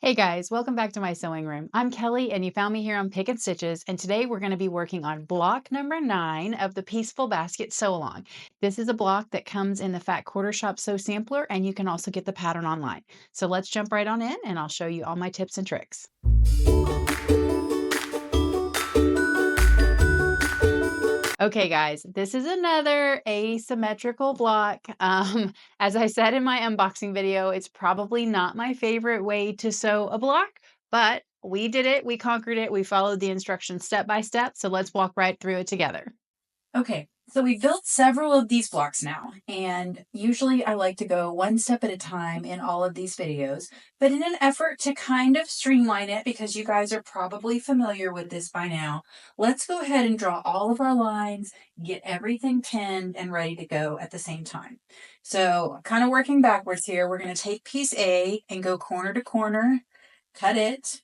Hey guys, welcome back to my sewing room. I'm Kelly and you found me here on Pick and Stitches, and today we're going to be working on block number 9 of the Pieceful Basket Sew Along. This is a block that comes in the Fat Quarter Shop Sew Sampler, and you can also get the pattern online. So let's jump right on in and I'll show you all my tips and tricks. Okay, guys, this is another asymmetrical block. As I said in my unboxing video, it's probably not my favorite way to sew a block, but we did it, we conquered it, we followed the instructions step by step, so let's walk right through it together. Okay, so we built several of these blocks now, and usually I like to go one step at a time in all of these videos, but in an effort to kind of streamline it, because you guys are probably familiar with this by now, let's go ahead and draw all of our lines, get everything pinned and ready to go at the same time. So kind of working backwards here, we're going to take piece A and go corner to corner, cut it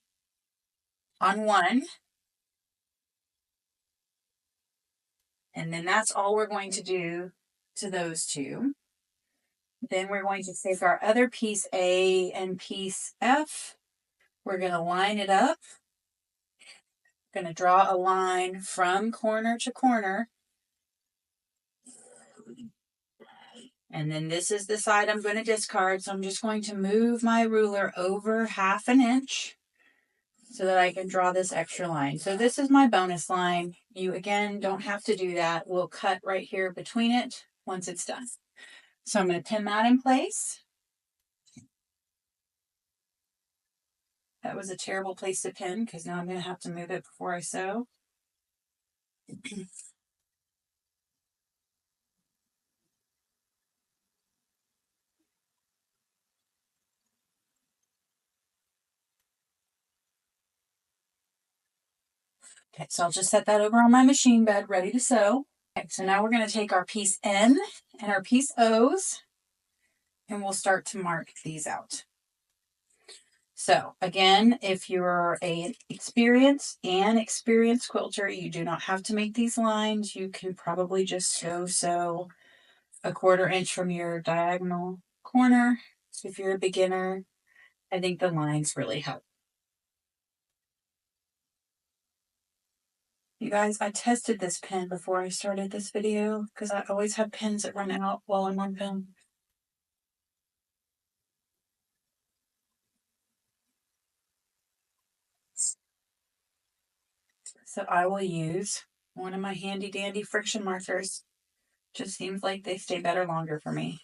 on one. And then that's all we're going to do to those two. Then we're going to take our other piece A and piece F. We're going to line it up. Going to draw a line from corner to corner. And then this is the side I'm going to discard. So I'm just going to move my ruler over 1/2 inch so that I can draw this extra line. So this is my bonus line. You, again, don't have to do that. We'll cut right here between it once it's done. So I'm going to pin that in place. That was a terrible place to pin because now I'm going to have to move it before I sew. Okay, so I'll just set that over on my machine bed, ready to sew. Okay, so now we're going to take our piece N and our piece O's, and we'll start to mark these out. So again, if you're an experienced quilter, you do not have to make these lines. You can probably just sew 1/4 inch from your diagonal corner. So if you're a beginner, I think the lines really help. You guys, I tested this pen before I started this video because I always have pens that run out while I'm on film. So I will use one of my handy dandy friction markers. Just seems like they stay better longer for me.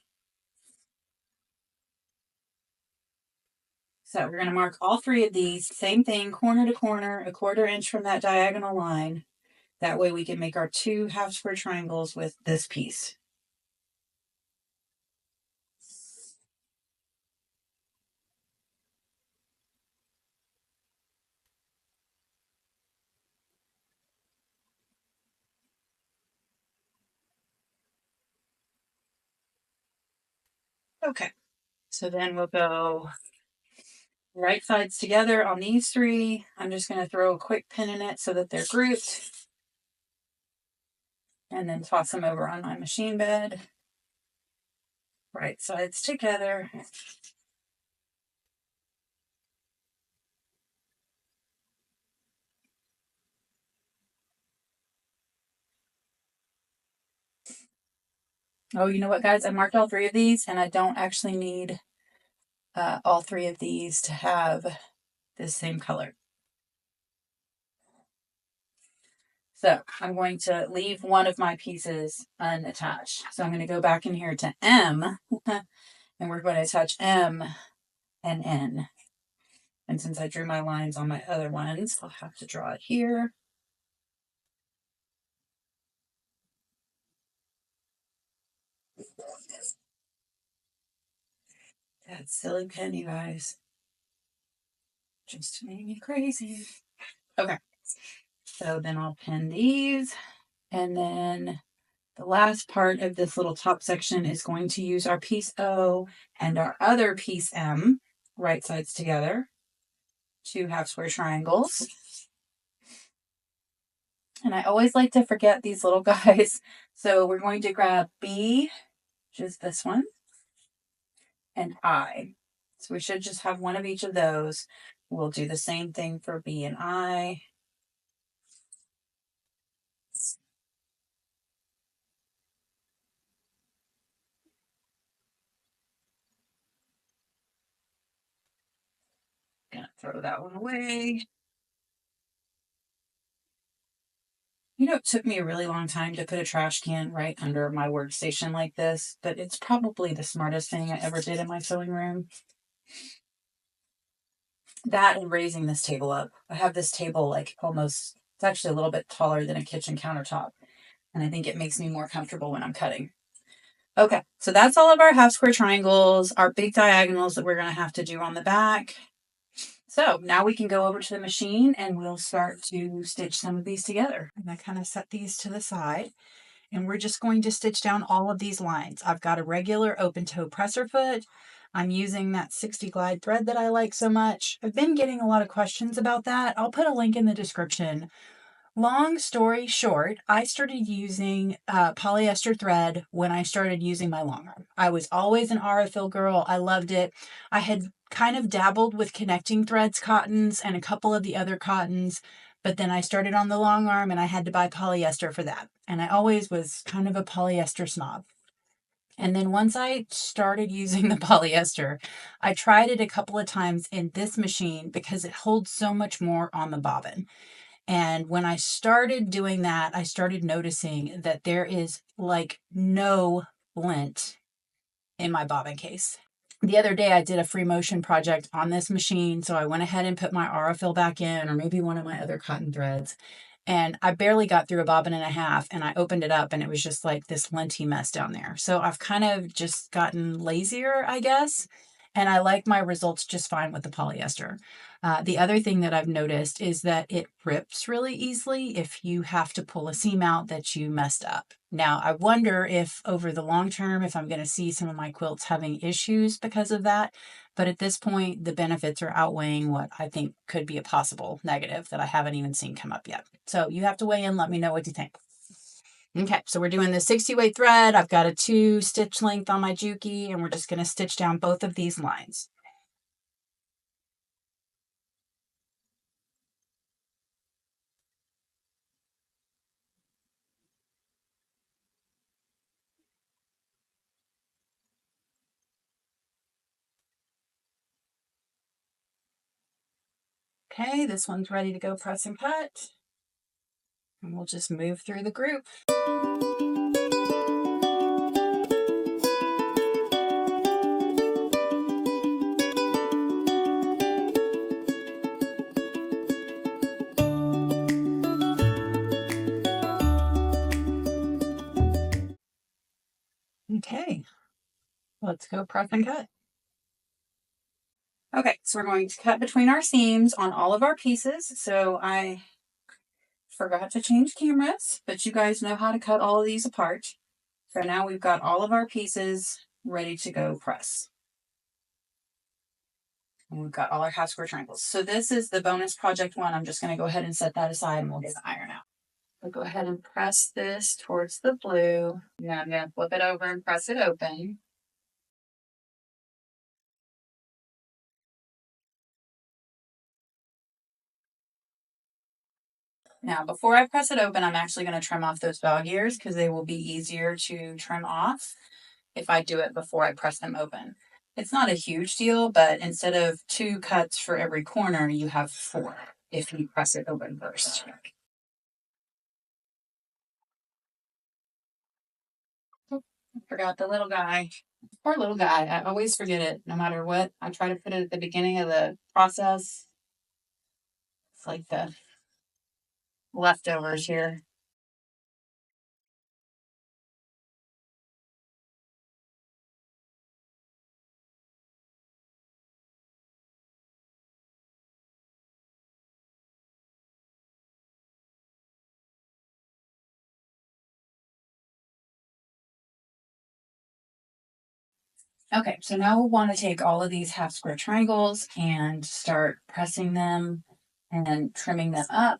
So we're going to mark all 3 of these, same thing, corner to corner, 1/4 inch from that diagonal line. That way we can make our 2 half square triangles with this piece. Okay, so then we'll go right sides together on these 3. I'm just going to throw a quick pin in it so that they're grouped. And then toss them over on my machine bed. Right sides together. Oh, you know what, guys? I marked all 3 of these, and I don't actually need all 3 of these to have the same color. So I'm going to leave one of my pieces unattached. So I'm going to go back in here to M, and we're going to attach M and N. And since I drew my lines on my other ones, I'll have to draw it here. That silly pen, you guys. Just made me crazy. Okay. So then I'll pin these, and then the last part of this little top section is going to use our piece O and our other piece M, right sides together, 2 half square triangles. And I always like to forget these little guys. So we're going to grab B, which is this one, and I. So we should just have one of each of those. We'll do the same thing for B and I. Gonna throw that one away. You know, it took me a really long time to put a trash can right under my workstation like this, but it's probably the smartest thing I ever did in my sewing room. That and raising this table up. I have this table like almost, it's actually a little bit taller than a kitchen countertop. And I think it makes me more comfortable when I'm cutting. Okay, so that's all of our half square triangles, our big diagonals that we're going to have to do on the back. So now we can go over to the machine and we'll start to stitch some of these together. And I kind of set these to the side and we're just going to stitch down all of these lines. I've got a regular open toe presser foot. I'm using that 60 glide thread that I like so much. I've been getting a lot of questions about that. I'll put a link in the description. Long story short, I started using polyester thread when I started using my long arm. I was always an aurifil girl. I loved it. I had kind of dabbled with connecting threads cottons and a couple of the other cottons, but then I started on the long arm and I had to buy polyester for that. And I always was kind of a polyester snob. And then once I started using the polyester, I tried it a couple of times in this machine because it holds so much more on the bobbin. And when I started doing that, I started noticing that there is like no lint in my bobbin case. The other day I did a free motion project on this machine, so I went ahead and put my aurifil back in, or maybe one of my other cotton threads, and I barely got through a bobbin and a half, and I opened it up and it was just like this linty mess down there. So I've kind of just gotten lazier, I guess, and I like my results just fine with the polyester. The other thing that I've noticed is that it rips really easily if you have to pull a seam out that you messed up. Now, I wonder if over the long term, if I'm going to see some of my quilts having issues because of that. But at this point, the benefits are outweighing what I think could be a possible negative that I haven't even seen come up yet. So you have to weigh in. Let me know what you think. Okay, so we're doing the 60 weight thread. I've got a 2 stitch length on my Juki, and we're just going to stitch down both of these lines. Okay, this one's ready to go press and cut. And we'll just move through the group. Okay, let's go press and cut. Okay, so we're going to cut between our seams on all of our pieces. So I forgot to change cameras, but you guys know how to cut all of these apart. So now we've got all of our pieces ready to go press. And we've got all our half square triangles. So this is the bonus project one. I'm just going to go ahead and set that aside and we'll get the iron out. I'll go ahead and press this towards the blue. Now I'm going to flip it over and press it open. Now, before I press it open, I'm actually going to trim off those dog ears because they will be easier to trim off if I do it before I press them open. It's not a huge deal, but instead of 2 cuts for every corner, you have 4 if you press it open first. Oh, I forgot the little guy. Poor little guy. I always forget it no matter what. I try to put it at the beginning of the process. It's like the leftovers here. Okay, so now we'll want to take all of these half square triangles and start pressing them and trimming them up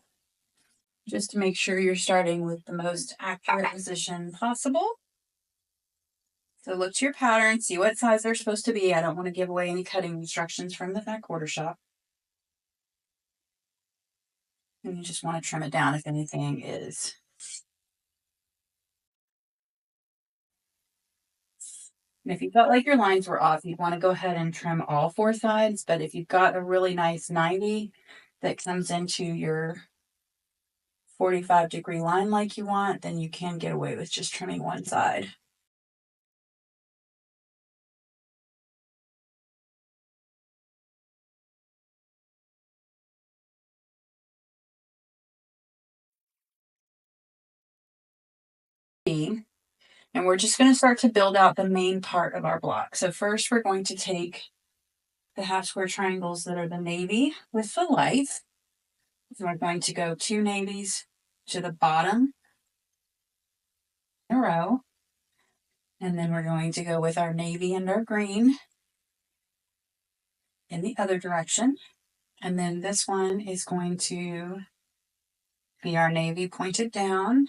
just to make sure you're starting with the most accurate position possible. So look to your pattern, see what size they're supposed to be. I don't want to give away any cutting instructions from the back quarter shop. And you just want to trim it down if anything is. And if you felt like your lines were off, you'd want to go ahead and trim all 4 sides. But if you've got a really nice 90 that comes into your 45-degree line like you want, then you can get away with just trimming one side. And we're just going to start to build out the main part of our block. So first we're going to take the half square triangles that are the navy with the light. And we're going to go 2 navies to the bottom in a row. And then we're going to go with our navy and our green in the other direction. And then this one is going to be our navy pointed down.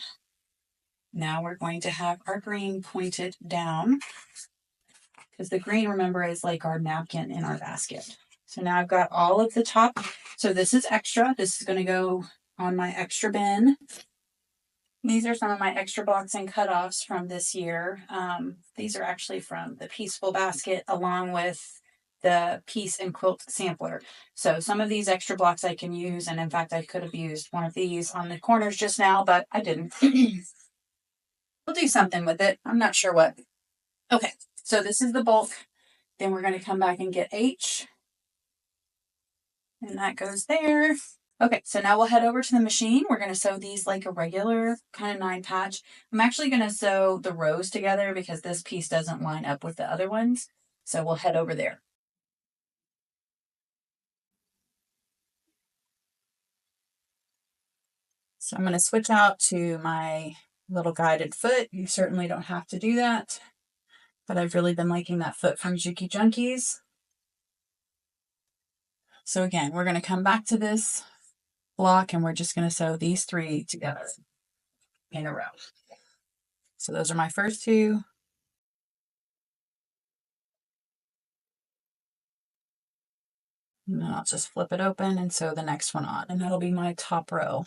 Now we're going to have our green pointed down, because the green, remember, is like our napkin in our basket. So now I've got all of the top. So this is extra. This is going to go on my extra bin. These are some of my extra blocks and cutoffs from this year. These are actually from the Pieceful Basket along with the Piece and Quilt sampler. So some of these extra blocks I can use, and in fact I could have used one of these on the corners just now, but I didn't. We'll do something with it. I'm not sure what. Okay, so this is the bulk. Then we're going to come back and get H. And that goes there. Okay, so now we'll head over to the machine. We're going to sew these like a regular kind of 9 patch. I'm actually going to sew the rows together because this piece doesn't line up with the other ones. So we'll head over there. So I'm going to switch out to my little guided foot. You certainly don't have to do that, but I've really been liking that foot from Juki Junkies. So again, we're going to come back to this block and we're just going to sew these 3 together in a row. So those are my first 2. And then I'll just flip it open and sew the next one on, and that'll be my top row.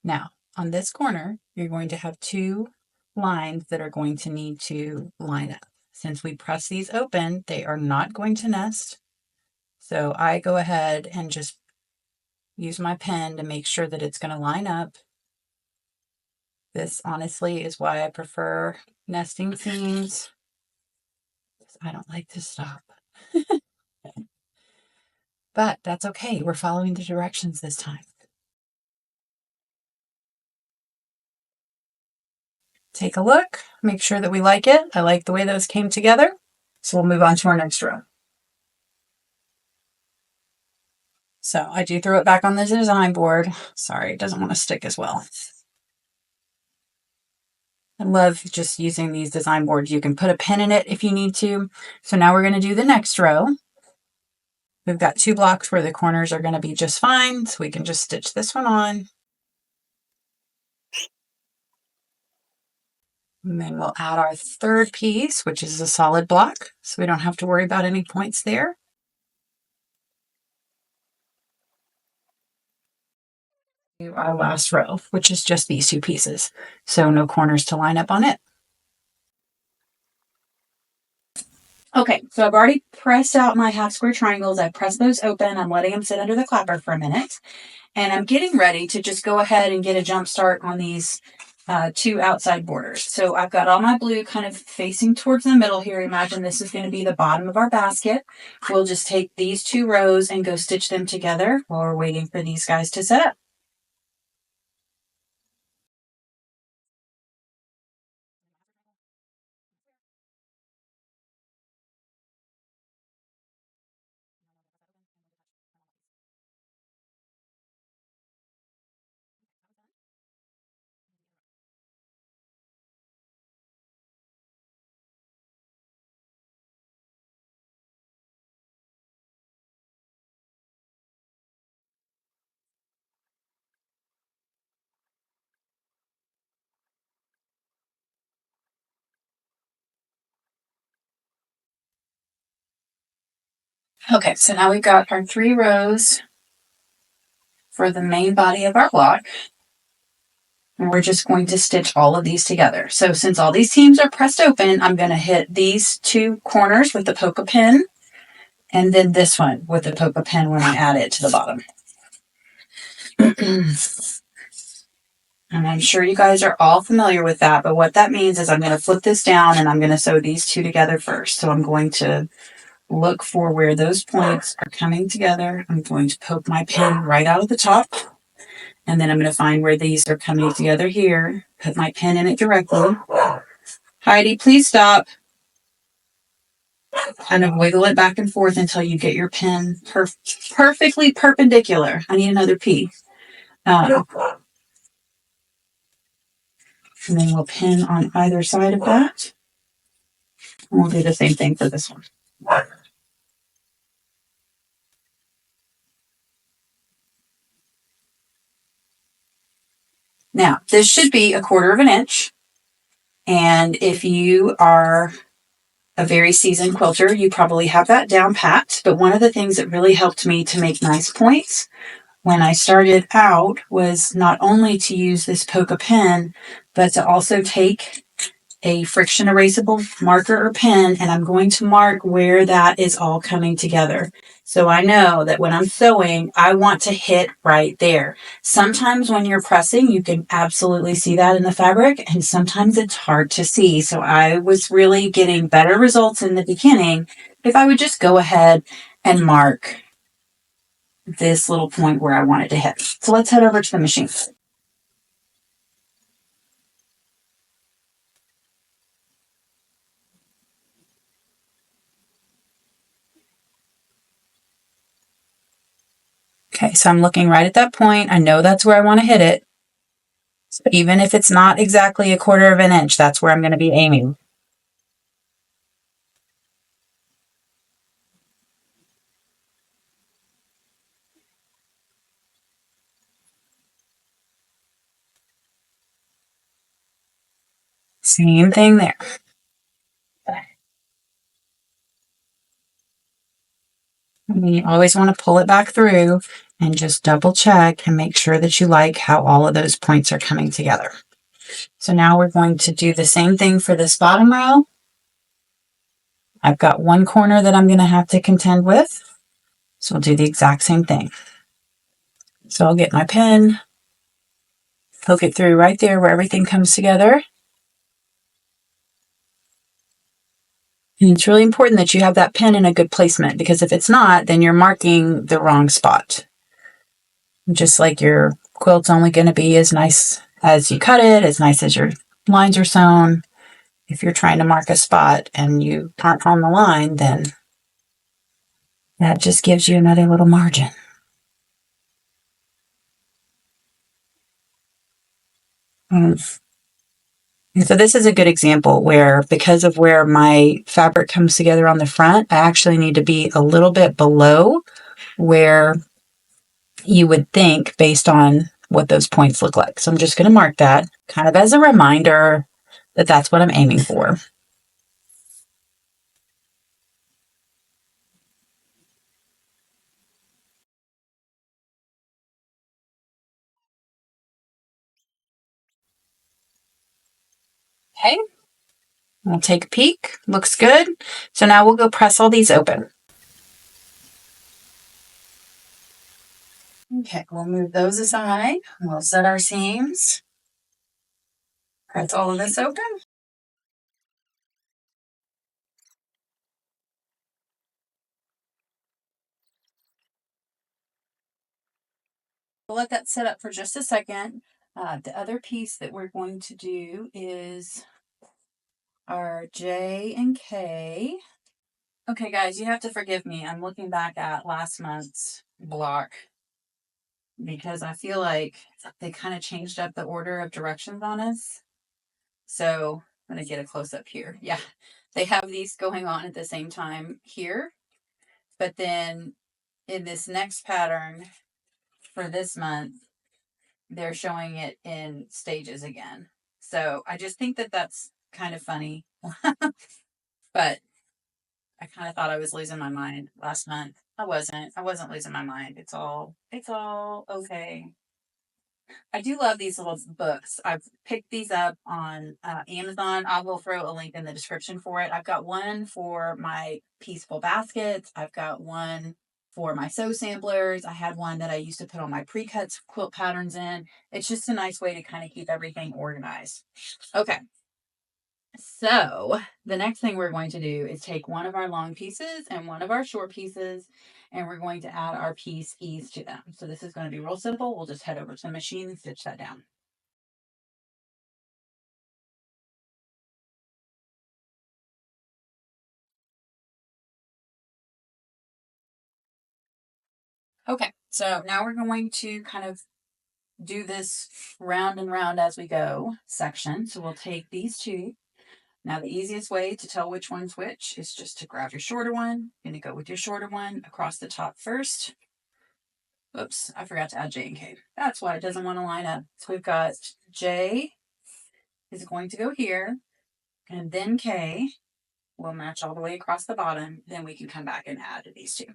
Now, on this corner, you're going to have 2 lines that are going to need to line up. Since we press these open, they are not going to nest. So I go ahead and just use my pen to make sure that it's going to line up. This honestly is why I prefer nesting seams. I don't like to stop. But that's okay. We're following the directions this time. Take a look, make sure that we like it. I like the way those came together. So we'll move on to our next row. So I do throw it back on the design board. Sorry, it doesn't want to stick as well. I love just using these design boards. You can put a pin in it if you need to. So now we're going to do the next row. We've got 2 blocks where the corners are going to be just fine. So we can just stitch this one on. And then we'll add our 3rd piece, which is a solid block. So we don't have to worry about any points there. Our last row, which is just these 2 pieces. So no corners to line up on it. Okay, so I've already pressed out my half square triangles. I pressed those open. I'm letting them sit under the clapper for a minute. And I'm getting ready to just go ahead and get a jump start on these 2 outside borders. So I've got all my blue kind of facing towards the middle here. Imagine this is going to be the bottom of our basket. We'll just take these 2 rows and go stitch them together while we're waiting for these guys to set up. Okay, so now we've got our 3 rows for the main body of our block. And we're just going to stitch all of these together. So since all these seams are pressed open, I'm going to hit these 2 corners with the polka pin, and then this one with the polka pin when I add it to the bottom. And I'm sure you guys are all familiar with that, but what that means is I'm going to flip this down and I'm going to sew these 2 together first. So I'm going to look for where those points are coming together. I'm going to poke my pin right out of the top. And then I'm going to find where these are coming together here. Put my pin in it directly. Heidi, please stop. Kind of wiggle it back and forth until you get your pin perfectly perpendicular. I need another P. And then we'll pin on either side of that. And we'll do the same thing for this one. Now, this should be 1/4 of an inch. And if you are a very seasoned quilter, you probably have that down pat. But one of the things that really helped me to make nice points when I started out was not only to use this polka pen, but to also take a friction erasable marker or pen, and I'm going to mark where that is all coming together. So I know that when I'm sewing, I want to hit right there. Sometimes when you're pressing, you can absolutely see that in the fabric, and sometimes it's hard to see. So I was really getting better results in the beginning if I would just go ahead and mark this little point where I wanted to hit. So let's head over to the machine. Okay, so I'm looking right at that point. I know that's where I want to hit it. So even if it's not exactly 1/4 of an inch, that's where I'm going to be aiming. Same thing there. You always want to pull it back through and just double check and make sure that you like how all of those points are coming together. So now we're going to do the same thing for this bottom row. I've got one corner that I'm going to have to contend with. So I'll do the exact same thing. So I'll get my pen, poke it through right there where everything comes together. And it's really important that you have that pen in a good placement, because if it's not, then you're marking the wrong spot. Just like your quilt's only going to be as nice as you cut it, as nice as your lines are sewn. If you're trying to mark a spot and you aren't on the line, then that just gives you another little margin. So this is a good example where, because of where my fabric comes together on the front, I actually need to be a little bit below where you would think based on what those points look like. So I'm just going to mark that kind of as a reminder that that's what I'm aiming for. Okay, we'll take a peek. Looks good. So now we'll go press all these open. Okay, we'll move those aside. We'll set our seams. Press all of this open. We'll let that set up for just a second. The other piece that we're going to do is our J and K. Okay, guys, you have to forgive me. I'm looking back at last month's block because I feel like they kind of changed up the order of directions on us. So I'm going to get a close up here. Yeah, they have these going on at the same time here. But then in this next pattern for this month, they're showing it in stages again. So I just think that that's kind of funny. But I kind of thought I was losing my mind last month. I wasn't. I wasn't losing my mind. It's all okay. I do love these little books. I've picked these up on Amazon. I will throw a link in the description for it. I've got one for my Pieceful Baskets. I've got one for my sew samplers. I had one that I used to put all my pre-cuts quilt patterns in. It's just a nice way to kind of keep everything organized. Okay. So the next thing we're going to do is take one of our long pieces and one of our short pieces, and we're going to add our piece ease to them. So this is going to be real simple. We'll just head over to the machine and stitch that down. Okay, so now we're going to kind of do this round and round as we go section. So we'll take these two. Now the easiest way to tell which one's which is just to grab your shorter one. You're going to go with your shorter one across the top first. Oops, I forgot to add J and K. That's why it doesn't want to line up. So we've got J is going to go here, and then K will match all the way across the bottom. Then we can come back and add these two.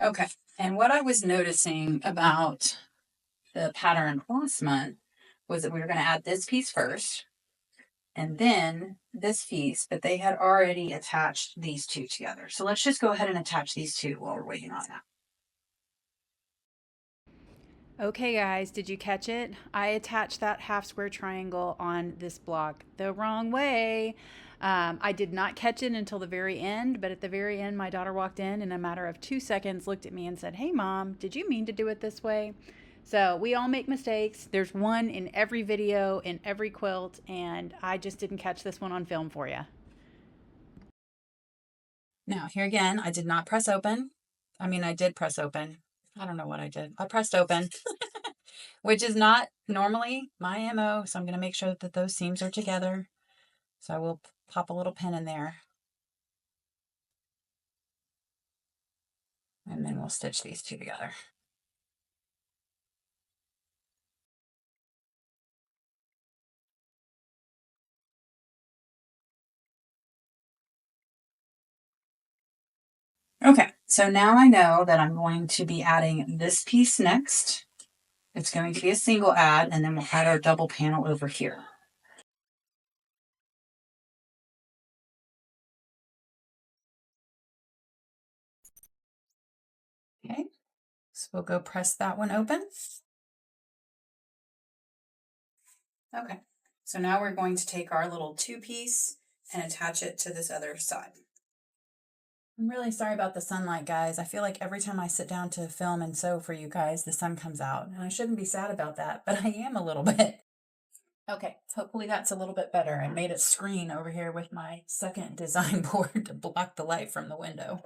Okay, and what I was noticing about the pattern last month was that we were going to add this piece first and then this piece, but they had already attached these two together. So let's just go ahead and attach these two while we're waiting on that. Okay, guys, did you catch it? I attached that half square triangle on this block the wrong way. I did not catch it until the very end, but at the very end, my daughter walked in a matter of 2 seconds, looked at me and said, "Hey, Mom, did you mean to do it this way?" So we all make mistakes. There's one in every video, in every quilt, and I just didn't catch this one on film for you. Now, here again, I did not press open. I mean, I did press open. I don't know what I did. I pressed open, which is not normally my MO. So I'm going to make sure that those seams are together. So I will pop a little pin in there. And then we'll stitch these two together. Okay, so now I know that I'm going to be adding this piece next. It's going to be a single add, and then we'll add our double panel over here. Okay, so we'll go press that one open. Okay, so now we're going to take our little two piece and attach it to this other side. I'm really sorry about the sunlight, guys. I feel like every time I sit down to film and sew for you guys, the sun comes out. And I shouldn't be sad about that, but I am a little bit. Okay, hopefully that's a little bit better. I made a screen over here with my second design board to block the light from the window.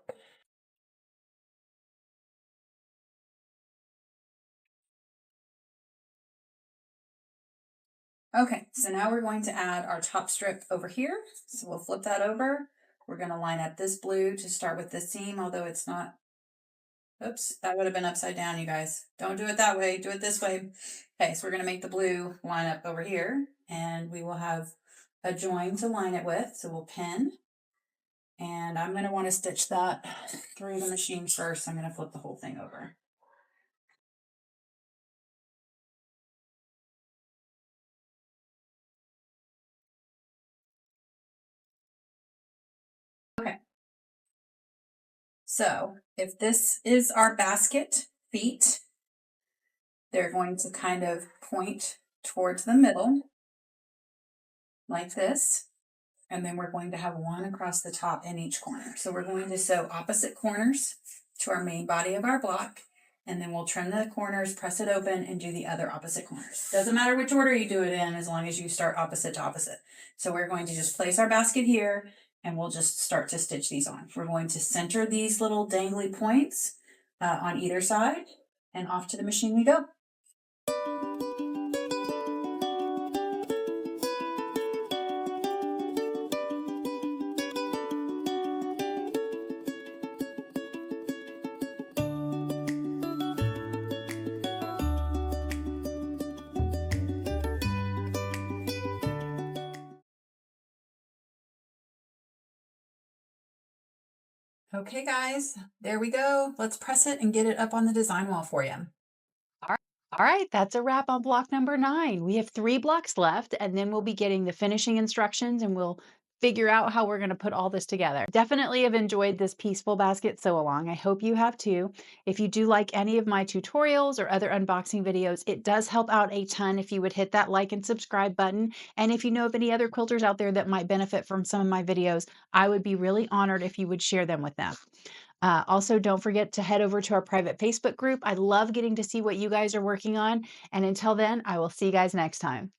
Okay, so now we're going to add our top strip over here. So we'll flip that over. We're going to line up this blue to start with this seam, although it's not. Oops, that would have been upside down, you guys. Don't do it that way. Do it this way. Okay, so we're going to make the blue line up over here, and we will have a join to line it with. So we'll pin, and I'm going to want to stitch that through the machine first. I'm going to flip the whole thing over. Okay. So if this is our basket feet, they're going to kind of point towards the middle like this. And then we're going to have one across the top in each corner. So we're going to sew opposite corners to our main body of our block. And then we'll trim the corners, press it open, and do the other opposite corners. Doesn't matter which order you do it in as long as you start opposite to opposite. So we're going to just place our basket here and we'll just start to stitch these on. We're going to center these little dangly points on either side, and off to the machine we go. Okay, guys, there we go. Let's press it and get it up on the design wall for you. All right, all right, that's a wrap on block number 9. We have 3 blocks left, and then we'll be getting the finishing instructions, and we'll figure out how we're going to put all this together. Definitely have enjoyed this Pieceful Basket Sew Along. I hope you have too. If you do like any of my tutorials or other unboxing videos, it does help out a ton if you would hit that like and subscribe button. And if you know of any other quilters out there that might benefit from some of my videos, I would be really honored if you would share them with them. Also, don't forget to head over to our private Facebook group. I love getting to see what you guys are working on. And until then, I will see you guys next time.